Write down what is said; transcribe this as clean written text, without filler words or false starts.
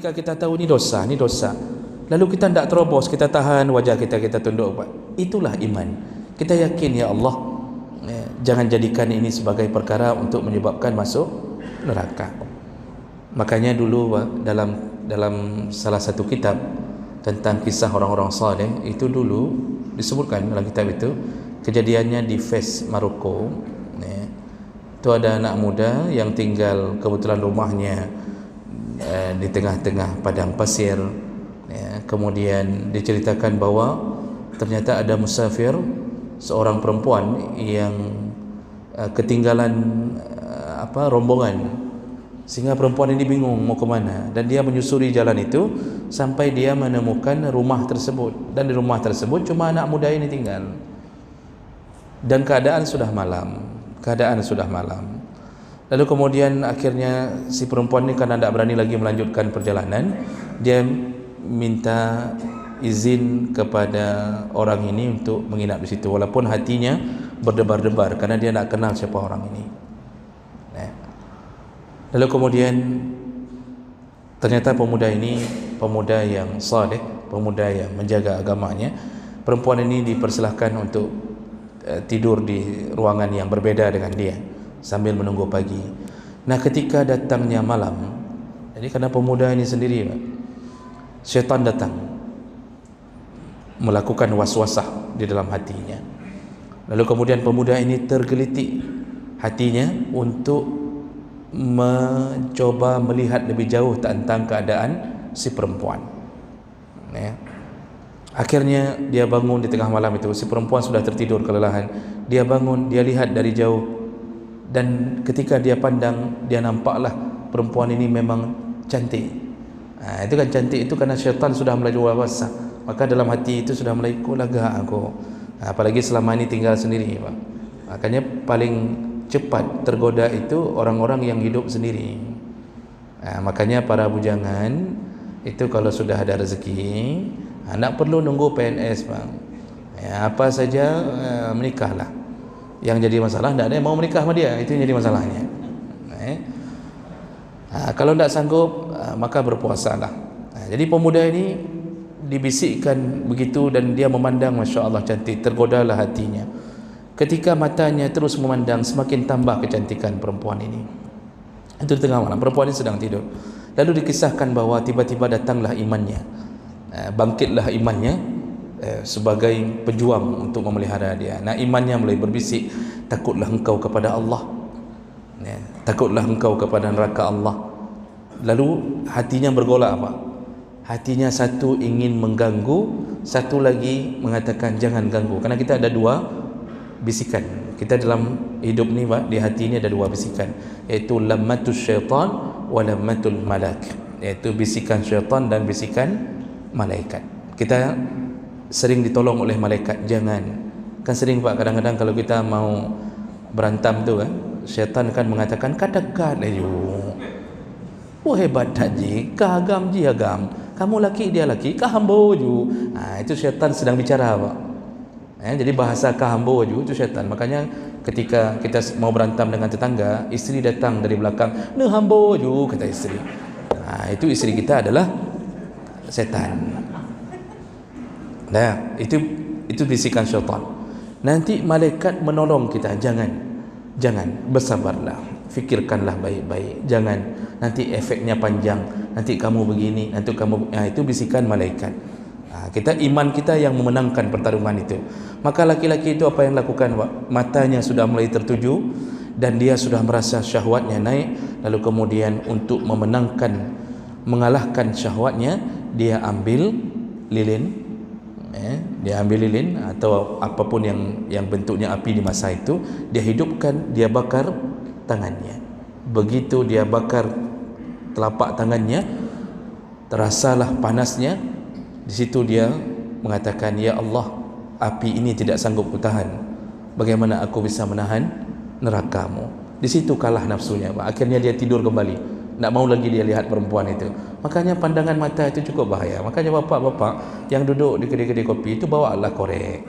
ketika kita tahu ni dosa, lalu kita tidak terobos, kita tahan wajah kita, kita tunduk, itulah iman. Kita yakin, ya Allah, jangan jadikan ini sebagai perkara untuk menyebabkan masuk neraka. Makanya dulu dalam salah satu kitab tentang kisah orang-orang saleh, itu dulu disebutkan dalam kitab itu, kejadiannya di Fes, Maroko. Itu ada anak muda yang tinggal, kebetulan rumahnya di tengah-tengah padang pasir. Kemudian diceritakan bahawa ternyata ada musafir, seorang perempuan yang ketinggalan rombongan, sehingga perempuan ini bingung mau ke mana, dan dia menyusuri jalan itu sampai dia menemukan rumah tersebut, dan di rumah tersebut cuma anak muda ini tinggal, dan keadaan sudah malam. Lalu kemudian akhirnya si perempuan ini karena tidak berani lagi melanjutkan perjalanan, dia minta izin kepada orang ini untuk menginap di situ, walaupun hatinya berdebar-debar karena dia tidak kenal siapa orang ini. Lalu kemudian ternyata pemuda ini pemuda yang saleh, pemuda yang menjaga agamanya. Perempuan ini dipersilahkan untuk tidur di ruangan yang berbeda dengan dia sambil menunggu pagi. Nah, ketika datangnya malam, jadi karena pemuda ini sendiri, syaitan datang melakukan waswasah di dalam hatinya. Lalu kemudian pemuda ini tergelitik hatinya untuk mencoba melihat lebih jauh tentang keadaan si perempuan. Akhirnya dia bangun di tengah malam itu. Si perempuan sudah tertidur kelelahan. Dia bangun, dia lihat dari jauh, dan ketika dia pandang, dia nampaklah perempuan ini memang cantik. Itu kan cantik itu karena syaitan sudah mulai waswasah. Maka dalam hati itu sudah mulai, kok lega aku, apalagi selama ini tinggal sendiri, Pak. Makanya paling cepat tergoda itu orang-orang yang hidup sendiri. Makanya para bujangan itu kalau sudah ada rezeki, tak perlu nunggu PNS, bang. Apa saja menikahlah. Yang jadi masalah tidak ada yang mau menikah sama dia, itu yang jadi masalahnya. Kalau tidak sanggup, maka berpuasalah. Jadi pemuda ini dibisikkan begitu, dan dia memandang, Masya Allah cantik, tergodalah hatinya. Ketika matanya terus memandang, semakin tambah kecantikan perempuan ini. Itu di tengah malam, perempuan ini sedang tidur. Lalu dikisahkan bahawa tiba-tiba datanglah imannya, bangkitlah imannya sebagai pejuang untuk memelihara dia. Nah, imannya mulai berbisik, takutlah engkau kepada Allah, takutlah engkau kepada neraka Allah. Lalu hatinya bergolak, apa? Hatinya satu ingin mengganggu, satu lagi mengatakan jangan ganggu. Karena kita ada dua bisikan. Kita dalam hidup ni, Pak, di hati ini ada dua bisikan, iaitu lammatus syaitan wa lammatul malak, iaitu bisikan syaitan dan bisikan malaikat. Kita sering ditolong oleh malaikat, jangan. Kan sering, Pak, kadang-kadang kalau kita mau berantam tu kan, syaitan kan mengatakan katakan ayo. Oh, hebat haji, kahagam ji agam. Kamu laki, dia laki, kahambo ju. Itu syaitan sedang bicara, Pak. Jadi bahasa kahambo ju itu syaitan. Makanya ketika kita mau berantam dengan tetangga, isteri datang dari belakang, "Ne hambo ju," kata isteri. Itu isteri kita adalah setan. Nah, itu bisikan syaitan. Nanti malaikat menolong kita, jangan, bersabarlah, fikirkanlah baik-baik, jangan, nanti efeknya panjang, nanti kamu begini, nanti kamu, itu bisikan malaikat. Kita, iman kita yang memenangkan pertarungan itu. Maka laki-laki itu apa yang lakukan, Pak? Matanya sudah mulai tertuju dan dia sudah merasa syahwatnya naik. Lalu kemudian untuk mengalahkan syahwatnya, dia ambil lilin, dia ambil lilin atau apapun yang bentuknya api di masa itu, dia hidupkan, dia bakar tangannya. Begitu dia bakar telapak tangannya, terasalah panasnya. Di situ dia mengatakan, "Ya Allah, api ini tidak sanggup kutahan. Bagaimana aku bisa menahan nerakamu?" Di situ kalah nafsunya, Pak. Akhirnya dia tidur kembali. Tak mau lagi dia lihat perempuan itu. Makanya pandangan mata itu cukup bahaya. Makanya bapak-bapak yang duduk di kedai-kedai kopi itu bawalah korek.